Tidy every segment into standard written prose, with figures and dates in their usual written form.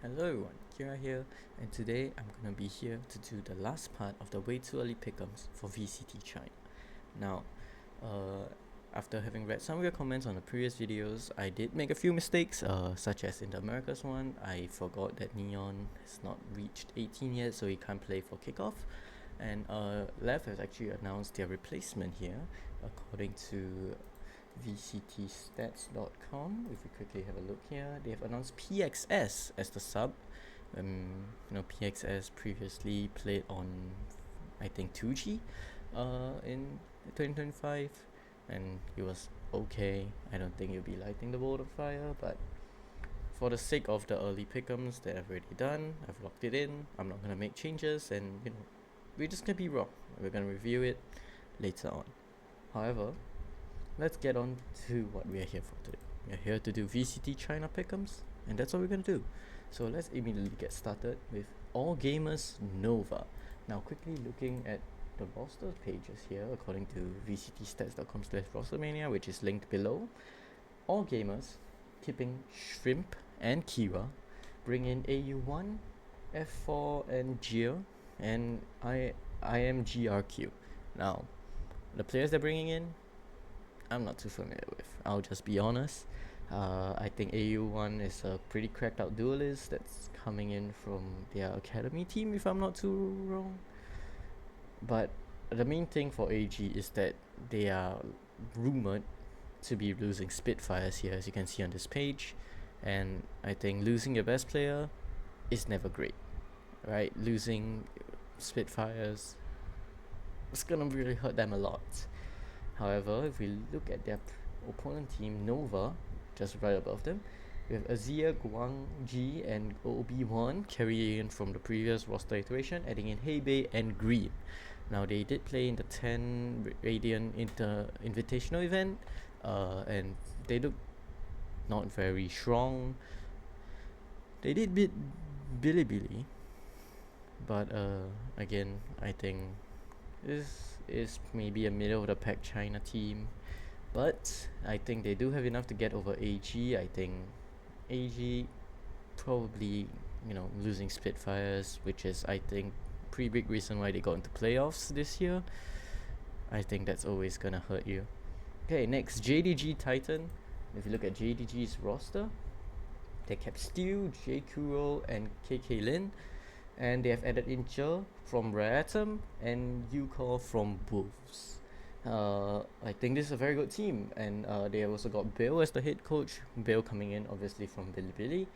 Hello everyone, Kira here, and today I'm gonna be here to do the last part of the way too early pickums for VCT China. Now, uh, after having read some of your comments on the previous videos, I did make a few mistakes, such as in the Americas one, I forgot that Neon has not reached 18 yet, so he can't play for Kickoff. And Lev has actually announced their replacement here, according to VCTstats.com. If we quickly have a look here, they have announced PXS as the sub. PXS previously played on, I think, 2G in 2025, and he was okay. I don't think he'll be lighting the world on fire, but for the sake of the early pickums that I've already done, I've locked it in. I'm not gonna make changes, and we're just gonna be raw. We're gonna review it later on. However, let's get on to what we are here for today. We are here to do VCT China pickums, and that's what we're gonna do. So let's immediately get started with All Gamers Nova. Now, quickly looking at the roster pages here, according to vctstats.com/rostermania, which is linked below. All Gamers, keeping Shrimp and Kira, bring in AU1, F4 and Geo, and IMGRQ. Now, the players they're bringing in, I'm not too familiar with. I'll just be honest. I think AU1 is a pretty cracked out duelist that's coming in from their academy team, if I'm not too wrong. But the main thing for AG is that they are rumored to be losing Spitfires here, as you can see on this page. And I think losing your best player is never great, right? Losing Spitfires, it's gonna really hurt them a lot. However, if we look at their opponent team, Nova, just right above them, we have Azia, Guangji, and OB1 carrying from the previous roster iteration, adding in Hebei and Green. Now, they did play in the 10 Radiant Invitational event, and they look not very strong. They did beat Bilibili, but again, I think this is maybe a middle of the pack China team, but I think they do have enough to get over AG. I think AG probably, losing Spitfires, which is, I think, pretty big reason why they got into playoffs this year. I think that's always gonna hurt you. Okay, next, JDG Titan. If you look at JDG's roster, they kept Stew, J Kuro, and KK Lin, and they have added in Che from Rayatum and Yuko from Wolves. I think this is a very good team, and they have also got Bill as the head coach. Bill coming in obviously from Bilibili,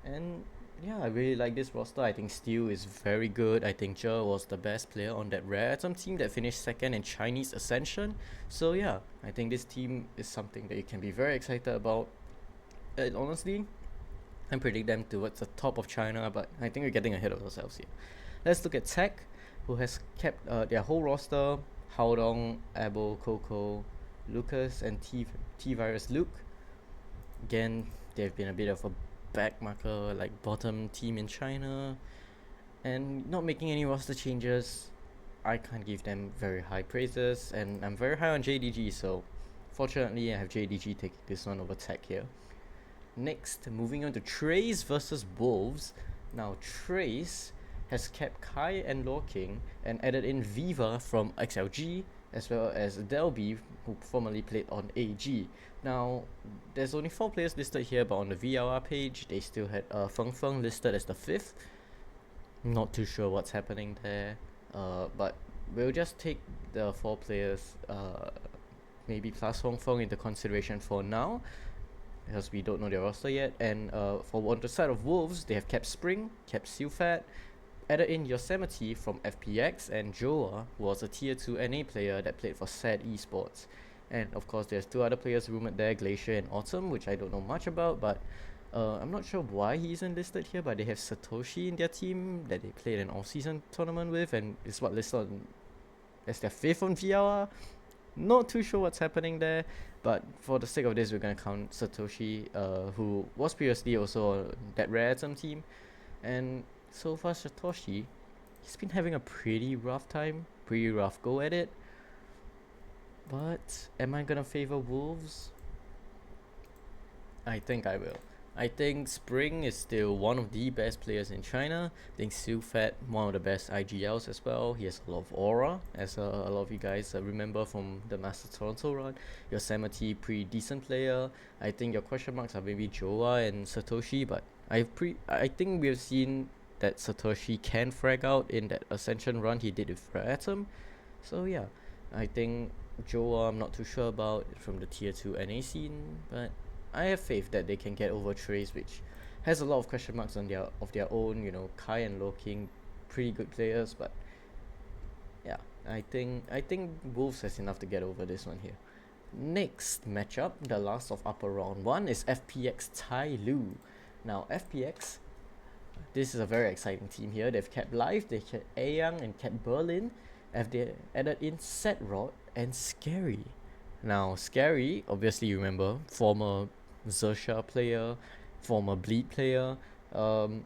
and yeah, I really like this roster. I think Steel is very good. I think Che was the best player on that Rayatum team that finished second in Chinese Ascension. So yeah, I think this team is something that you can be very excited about. And honestly, I predict them towards the top of China, but I think we're getting ahead of ourselves here. Let's look at Tech, who has kept their whole roster: Haodong, Abo, Coco, Lucas, and T-Virus Luke. Again, they've been a bit of a backmarker, like bottom team in China, and not making any roster changes. I can't give them very high praises, and I'm very high on JDG, so fortunately I have JDG taking this one over Tech here. Next, moving on to Trace versus Wolves. Now, Trace has kept Kai and Lorking and added in Viva from XLG, as well as Delby, who formerly played on AG. Now, there's only 4 players listed here, but on the VLR page, they still had Feng Feng listed as the 5th. Not too sure what's happening there, but we'll just take the 4 players, maybe plus Feng Feng, into consideration for now, because we don't know their roster yet. And for on the side of Wolves, they have kept Spring, kept Sealfat, added in Yosemite from FPX, and Joa was a tier 2 NA player that played for SAD Esports. And of course, there's 2 other players rumored there, Glacier and Autumn, which I don't know much about, but I'm not sure why he isn't listed here, but they have Satoshi in their team that they played an all-season tournament with, and is what listed on as their 5th on VLR. Not too sure what's happening there, but for the sake of this, we're gonna count Satoshi, who was previously also on that Rayatum team. And so far, Satoshi, he's been having a pretty rough time, pretty rough go at it. But am I gonna favor Wolves? I think I will. I think Spring is still one of the best players in China. I think Sufat, one of the best IGLs as well. He has a lot of aura, as a lot of you guys remember from the Master Toronto run. Yosemite, pretty decent player. I think your question marks are maybe Joa and Satoshi, but I think we've seen that Satoshi can frag out in that Ascension run he did with Atom. So yeah, I think Joa I'm not too sure about from the tier 2 NA scene, but I have faith that they can get over Trace, which has a lot of question marks on their own. Kai and Loking, pretty good players, but yeah, I think Wolves has enough to get over this one here. Next matchup, the last of upper round one, is FPX Tai Lu. Now FPX, this is a very exciting team here. They've kept Live, they kept Aeyang and kept Berlin, and they added in Setrod and Scary. Now Scary, obviously you remember, former Zersha player, former Bleed player, um,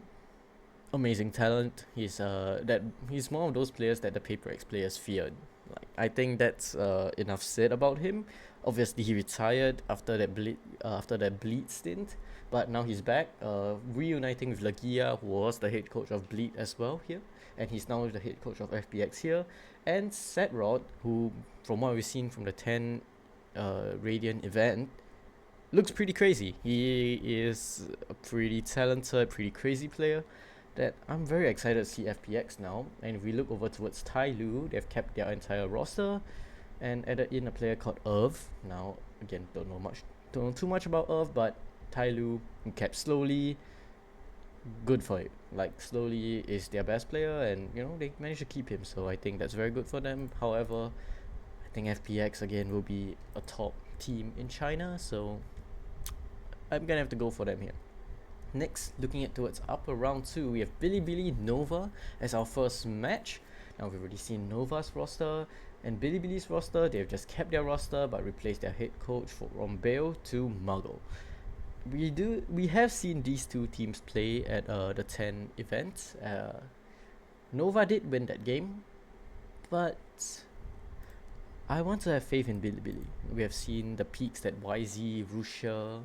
amazing talent. He's one of those players that the Paper X players feared. Like, I think that's enough said about him. Obviously he retired after that bleed stint, but now he's back, reuniting with Lagia, who was the head coach of Bleed as well here, and he's now the head coach of FPX here, and Setrod, who from what we've seen from the 10 Radiant event, looks pretty crazy. He is a pretty talented, pretty crazy player that I'm very excited to see FPX now. And if we look over towards Tai Lu, they've kept their entire roster and added in a player called Irv. Now, again, don't know too much about Irv, but Tai Lu kept Slowly. Good for it. Like, Slowly is their best player, and they managed to keep him, so I think that's very good for them. However, I think FPX again will be a top team in China, so I'm gonna have to go for them here. Next, looking at towards upper round 2, we have Bilibili Nova as our first match. Now we've already seen Nova's roster and Bilibili's roster. They've just kept their roster but replaced their head coach from Bale to Muggle. We have seen these two teams play at the 10 event. Nova did win that game, but I want to have faith in Bilibili. We have seen the peaks that YZ, Rusha,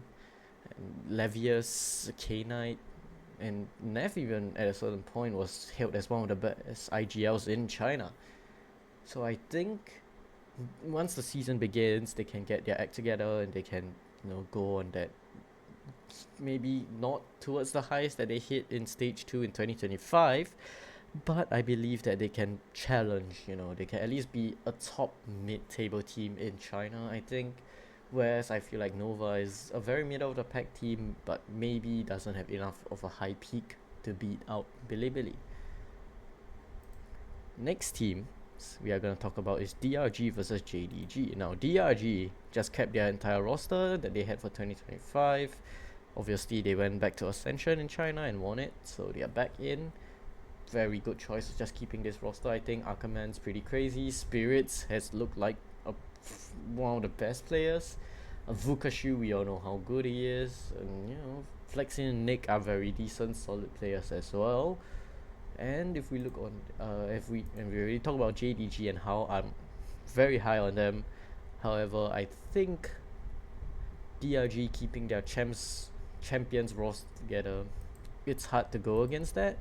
Levius, K-Knight, and Nev even at a certain point was hailed as one of the best IGLs in China. So I think once the season begins, they can get their act together and they can go on that, maybe not towards the highs that they hit in stage 2 in 2025, but I believe that they can challenge, they can at least be a top mid-table team in China, I think. Whereas I feel like Nova is a very middle of the pack team, but maybe doesn't have enough of a high peak to beat out Bilibili. Next team we are going to talk about is DRG versus JDG. Now DRG just kept their entire roster that they had for 2025. Obviously they went back to Ascension in China and won it, so they are back in. Very good choice just keeping this roster. I think Akaman's pretty crazy. Spirits has looked like one of the best players. Vukashu, we all know how good he is, and Flexin and Nick are very decent, solid players as well. And if we look on, we already talk about JDG and how I'm very high on them. However, I think DRG keeping their champions roster together, it's hard to go against that.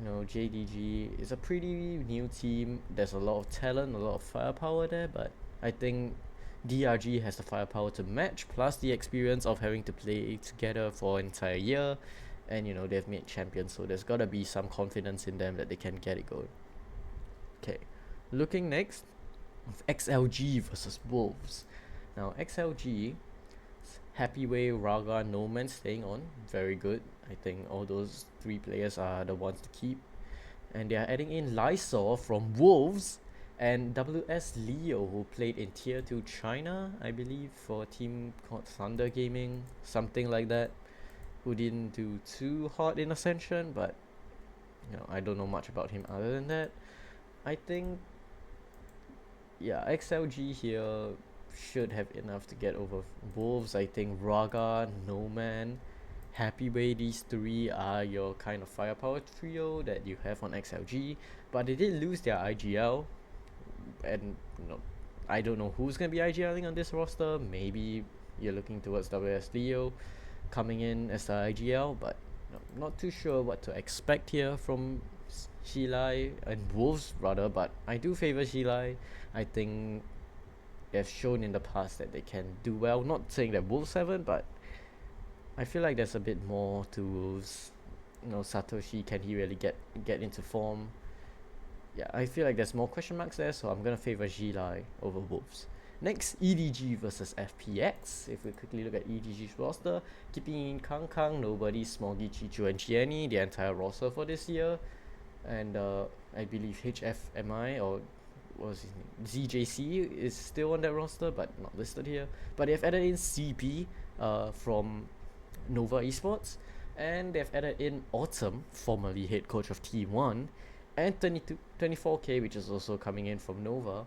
JDG is a pretty new team. There's a lot of talent, a lot of firepower there, but I think DRG has the firepower to match, plus the experience of having to play together for an entire year, and they've made champions, so there's gotta be some confidence in them that they can get it going. Okay, looking next, XLG versus Wolves. Now XLG, Happy Way, Raga, No Man staying on, very good. I think all those 3 players are the ones to keep, and they are adding in Lysol from Wolves and WS Leo, who played in tier 2 China, I believe, for a team called Thunder Gaming, something like that, who didn't do too hot in Ascension, but I don't know much about him other than that. I think XLG here should have enough to get over Wolves. I think Raga, No Man, Happy Way, these 3 are your kind of firepower trio that you have on XLG, but they did lose their IGL, and I don't know who's gonna be IGLing on this roster. Maybe you're looking towards WS Leo, coming in as the IGL, but not too sure what to expect here from Shilai and Wolves rather, but I do favor Shilai. I think they've shown in the past that they can do well. Not saying that Wolves haven't, but I feel like there's a bit more to Wolves. Satoshi, can he really get into form? Yeah, I feel like there's more question marks there, so I'm gonna favor Shilai over Wolves. Next, EDG versus FPX. If we quickly look at EDG's roster, keeping in Kang, Nobody, Smoggy, Chichu, and Chieni, the entire roster for this year. And I believe HFMI or what was his name? ZJC is still on that roster, but not listed here. But they've added in CP from Nova Esports, and they've added in Autumn, formerly head coach of T1, and 24K, which is also coming in from Nova.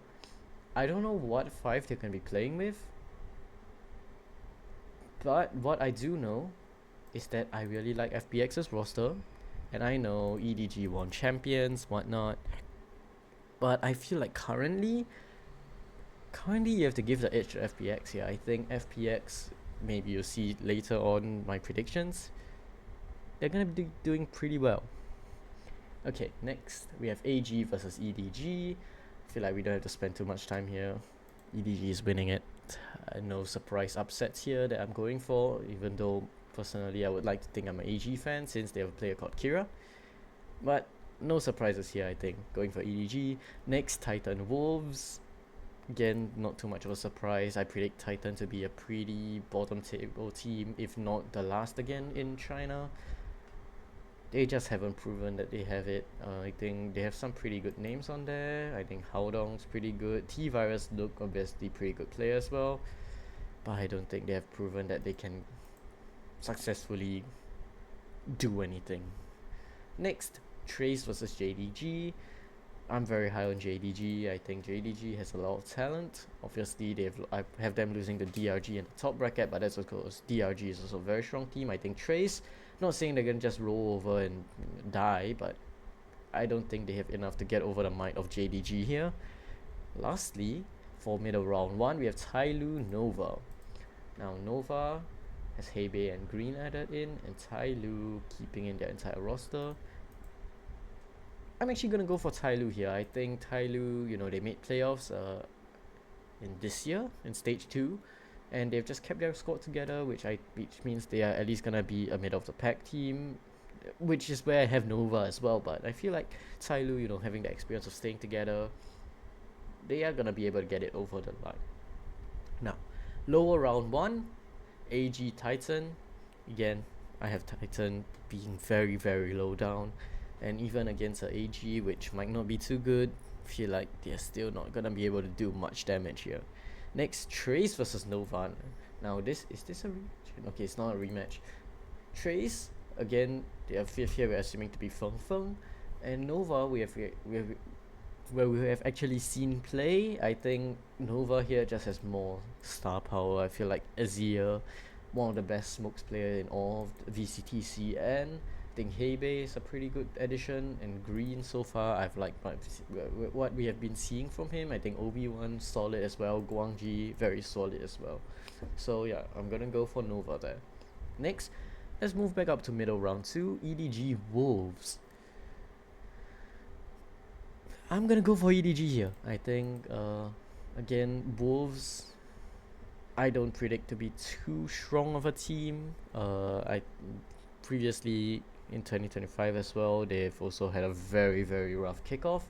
I don't know what 5 they're going to be playing with, but what I do know is that I really like FPX's roster, and I know EDG won champions, whatnot, but I feel like currently you have to give the edge to FPX here. I think FPX, maybe you'll see later on my predictions, they're going to be doing pretty well. Okay, next we have AG versus EDG. I feel like we don't have to spend too much time here. EDG is winning it. No surprise upsets here that I'm going for, even though personally I would like to think I'm an AG fan since they have a player called Kira. But no surprises here, I think. Going for EDG. Next, Titan Wolves. Again, not too much of a surprise. I predict Titan to be a pretty bottom table team, if not the last again in China. They just haven't proven that they have it. I think they have some pretty good names on there. I think Haodong's pretty good. T-Virus look obviously pretty good player as well. But I don't think they have proven that they can successfully do anything. Next, Trace versus JDG. I'm very high on JDG. I think JDG has a lot of talent. Obviously, I have them losing to DRG in the top bracket, but that's because DRG is also a very strong team. I think Trace, not saying they're going to just roll over and die, but I don't think they have enough to get over the might of JDG here. Lastly, for middle round 1, we have Tyloo Nova. Now, Nova has Hebei and Green added in, and Tyloo keeping in their entire roster. I'm actually going to go for Tyloo here. I think Tyloo, they made playoffs in this year, in Stage 2. And they've just kept their squad together, which means they are at least going to be a middle-of-the-pack team, which is where I have Nova as well. But I feel like Tyloo, having the experience of staying together, they are going to be able to get it over the line. Now, lower round 1, AG Titan. Again, I have Titan being very, very low down. And even against a AG, which might not be too good, I feel like they're still not going to be able to do much damage here. Next, Trace versus Nova. Now, is this a rematch? Okay, it's not a rematch. Trace, again, their 5th year we're assuming to be Feng Feng. And Nova, we have actually seen play. I think Nova here just has more star power. I feel like Azir, one of the best smokes player in all of VCT and I think Hebei is a pretty good addition, and Green so far I've liked what we have been seeing from him. I think Obi-Wan solid as well, Guangji very solid as well. So yeah, I'm gonna go for Nova there. Next, let's move back up to middle round 2, EDG Wolves. I'm gonna go for EDG here. I think again, Wolves, I don't predict to be too strong of a team. I previously in 2025 as well, they've also had a very, very rough kickoff,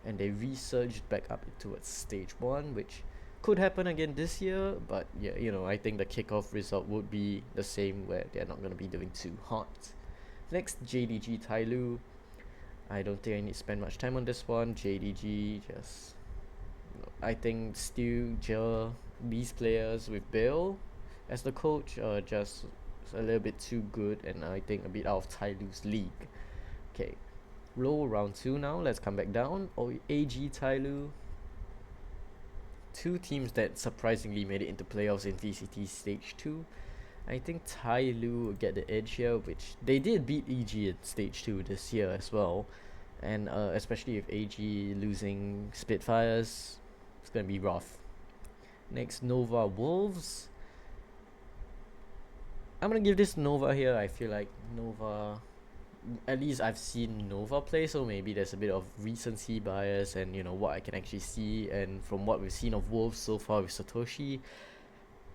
and they resurged back up towards Stage 1, which could happen again this year. But yeah, I think the kickoff result would be the same, where they're not going to be doing too hot. Next, JDG Tyloo. I don't think I need to spend much time on this one. JDG just, I think still these players with Bill as the coach are just a little bit too good, and I think a bit out of Tyloo's league. Okay, low round 2 now. Let's come back down. AG Tyloo. 2 teams that surprisingly made it into playoffs in VCT Stage 2. I think Tyloo will get the edge here, which they did beat EG in Stage 2 this year as well. And especially with AG losing Spitfires, it's going to be rough. Next, Nova Wolves. I'm gonna give this Nova here. I feel like Nova, at least I've seen Nova play, so maybe there's a bit of recency bias and what I can actually see, and from what we've seen of Wolves so far with Satoshi,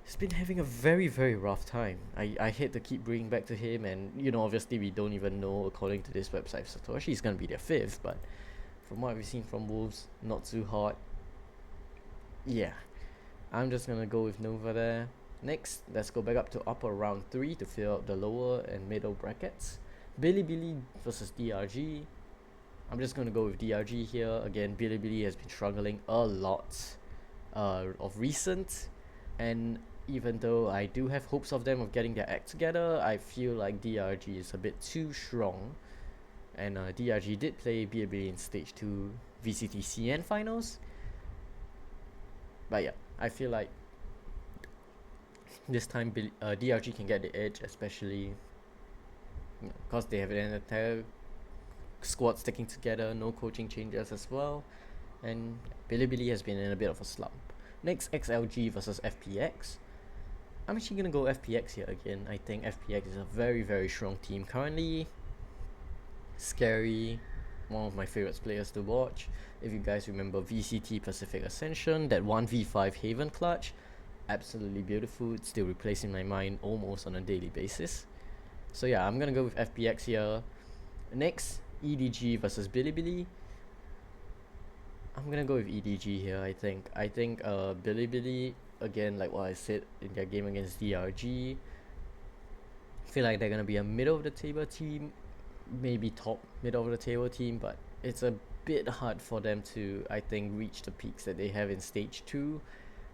he's been having a very, very rough time. I hate to keep bringing back to him, and obviously we don't even know, according to this website, if Satoshi is gonna be their fifth, but from what we've seen from Wolves, not too hot. Yeah, I'm just gonna go with Nova there. Next, let's go back up to upper round 3 to fill out the lower and middle brackets. Bilibili versus DRG. I'm just going to go with DRG here. Again, Bilibili has been struggling a lot of recent. And even though I do have hopes of them of getting their act together, I feel like DRG is a bit too strong. And DRG did play Bilibili in Stage 2 VCT CN finals. But yeah, I feel like this time DRG can get the edge, especially because they have an entire squad sticking together, no coaching changes as well, and Bilibili has been in a bit of a slump. Next, XLG versus FPX. I'm actually gonna go FPX here again. I think FPX is a very, very strong team currently. Scary, one of my favorites players to watch. If you guys remember VCT Pacific Ascension, that 1v5 Haven clutch, absolutely beautiful. It's still replacing my mind almost on a daily basis. So yeah, I'm gonna go with FPX here. Next, EDG versus Bilibili. I'm gonna go with EDG here. I think Bilibili, again, like what I said in their game against DRG, I feel like they're gonna be a middle of the table team, maybe top middle of the table team, but it's a bit hard for them to, I think, reach the peaks that they have in Stage 2.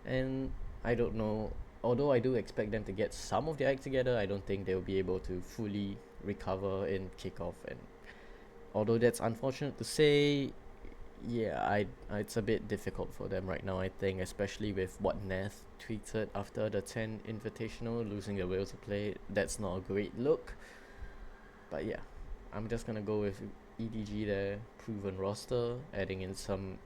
And I don't know, although I do expect them to get some of their act together, I don't think they'll be able to fully recover in Kickoff. And although that's unfortunate to say, yeah, it's a bit difficult for them right now, I think, especially with what Neth tweeted after the 10 Invitational, losing the will to play. That's not a great look. But yeah, I'm just gonna go with EDG there, proven roster, adding in some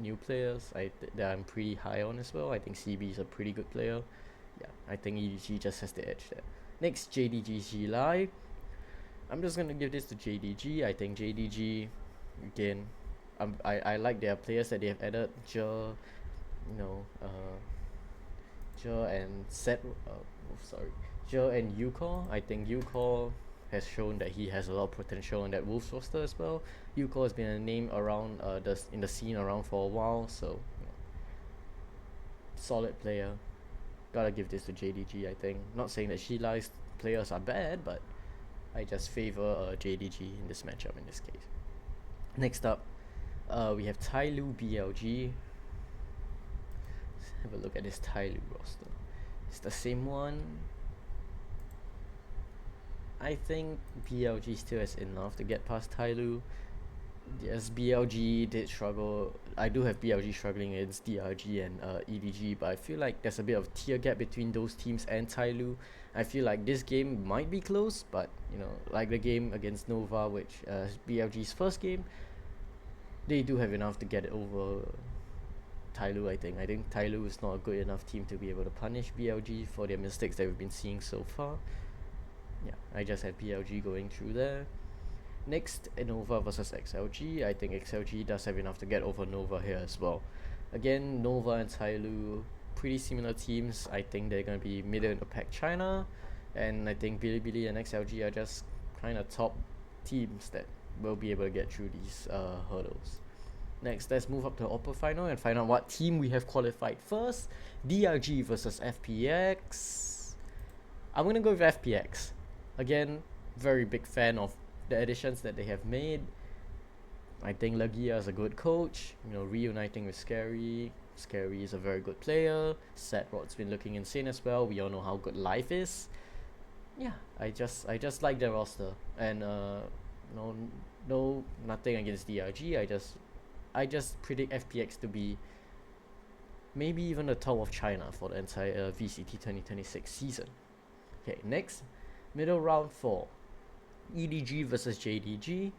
new players that I'm pretty high on as well. I think CB is a pretty good player. Yeah, I think EDG just has the edge there. Next, JDG Live. I'm just gonna give this to JDG. I think JDG, again, I like their players that they have added. Jer and Jer and Yukor. I think Yukor has shown that he has a lot of potential on that Wolves roster as well. Yukor has been a name around in the scene around for a while, so solid player. Gotta give this to JDG, I think. Not saying that Shilai's players are bad, but I just favor JDG in this matchup in this case. Next up, we have Tyloo BLG. Let's have a look at this Tyloo roster. It's the same one. I think BLG still has enough to get past Tyloo. Yes, BLG did struggle. I do have BLG struggling against DRG and EDG, but I feel like there's a bit of tier gap between those teams and Tyloo. I feel like this game might be close, but like the game against Nova, which is BLG's first game, they do have enough to get it over Tyloo. I think Tyloo is not a good enough team to be able to punish BLG for their mistakes that we've been seeing so far. Yeah, I just had BLG going through there. Next, Nova versus XLG. I think XLG does have enough to get over Nova here as well. Again, Nova and Tyloo, pretty similar teams. I think they're going to be middle in the pack China. And I think Bilibili and XLG are just kind of top teams that will be able to get through these hurdles. Next, let's move up to the upper final and find out what team we have qualified first. DRG versus FPX. I'm going to go with FPX. Again, very big fan of the additions that they have made. I think Lagia is a good coach. Reuniting with Scary. Scary is a very good player. Setrod's been looking insane as well. We all know how good Life is. Yeah, I just like their roster. And nothing against DRG. I just predict FPX to be maybe even the top of China for the entire VCT 2026 season. Okay, next, middle round 4. EDG versus JDG.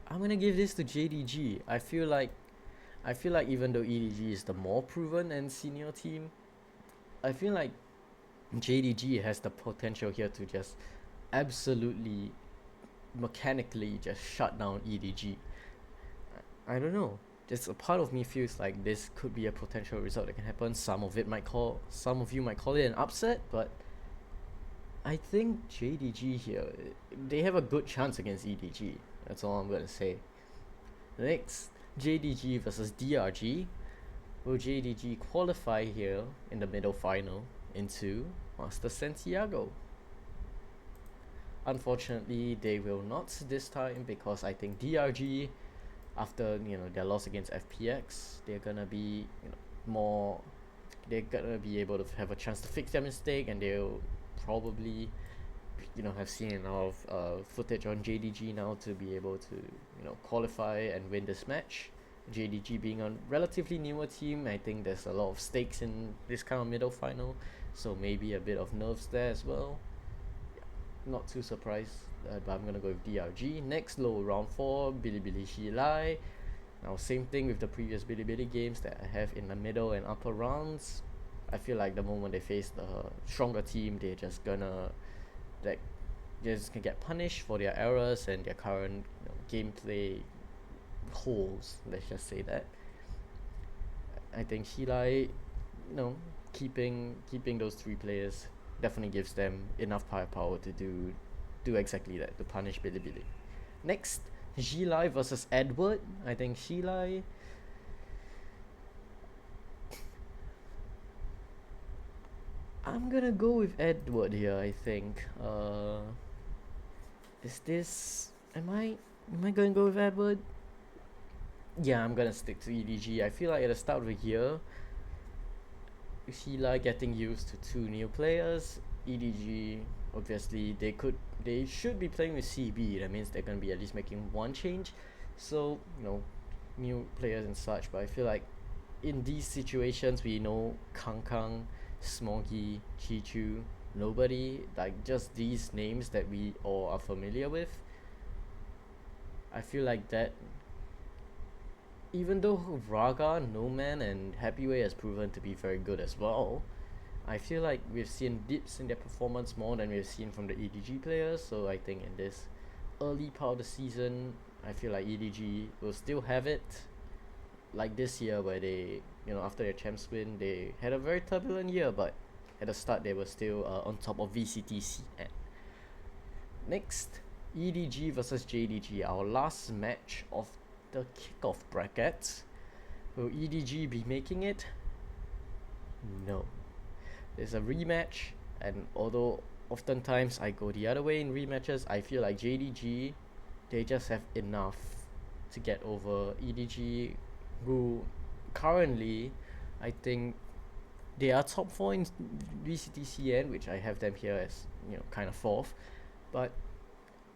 I'm gonna give this to JDG. I feel like even though EDG is the more proven and senior team, I feel like JDG has the potential here to just absolutely mechanically just shut down EDG. I don't know. Just a part of me feels like this could be a potential result that can happen. Some of you might call it an upset, but I think JDG here, they have a good chance against EDG. That's all I'm gonna say. Next, JDG versus DRG. Will JDG qualify here in the middle final into Master Santiago? Unfortunately, they will not this time because I think DRG, after their loss against FPX, they're gonna be more. They're gonna be able to have a chance to fix their mistake, and they'll probably have seen enough footage on JDG now to be able to qualify and win this match. JDG being a relatively newer team, I think there's a lot of stakes in this kind of middle final, so maybe a bit of nerves there as well. Not too surprised, but I'm gonna go with DRG. Next, low round 4, Bilibili Shilai. Now same thing with the previous Bilibili games that I have in the middle and upper rounds. I feel like the moment they face the stronger team, they're just gonna get punished for their errors and their current gameplay holes. Let's just say that. I think Shilai, keeping those 3 players definitely gives them enough firepower to do exactly that, to punish Bilibili. Next, Shilai versus Edward. I think Shilai, I'm gonna go with Edward here. I think. Am I gonna go with Edward? Yeah, I'm gonna stick to EDG. I feel like at the start of the year, Sheila getting used to 2 new players. EDG, obviously, they should be playing with CB. That means they're gonna be at least making 1 change. So new players and such. But I feel like in these situations, we know Kang, Smoggy, Chichu, nobody, like just these names that we all are familiar with. I feel like that, even though Raga, No Man, and Happyway has proven to be very good as well, I feel like we've seen dips in their performance more than we've seen from the EDG players. So I think in this early part of the season, I feel like EDG will still have it. Like this year, where they, after their champs win, they had a very turbulent year, but at the start they were still on top of VCT CN. Next, EDG versus JDG, our last match of the kickoff bracket. Will EDG be making it? No. There's a rematch, and although oftentimes I go the other way in rematches, I feel like JDG, they just have enough to get over EDG, who currently, I think they are top 4 in VCTCN, which I have them here as kind of 4th, but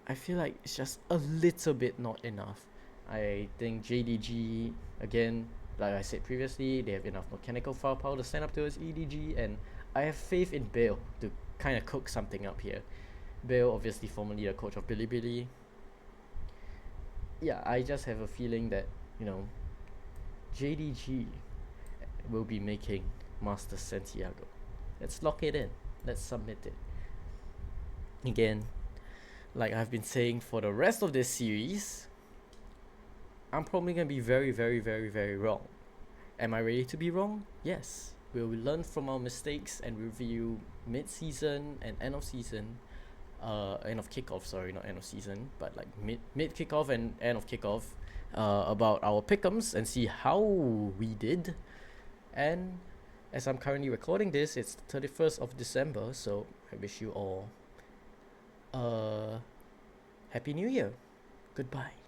I feel like it's just a little bit not enough. I think JDG, again, like I said previously, they have enough mechanical firepower to stand up towards EDG, and I have faith in Bale to kind of cook something up here. Bale, obviously formerly the coach of Bilibili. Yeah, I just have a feeling that JDG will be making Master Santiago. Let's lock it in. Let's submit it. Again, like I've been saying for the rest of this series, I'm probably going to be very, very, very, very wrong. Am I ready to be wrong? Yes. We'll learn from our mistakes and review mid-season and end of season. End of kickoff, sorry, not end of season, but like mid kickoff and end of kickoff, about our pick'ems and see how we did. And as I'm currently recording this, it's the 31st of December, so I wish you all Happy New Year. Goodbye.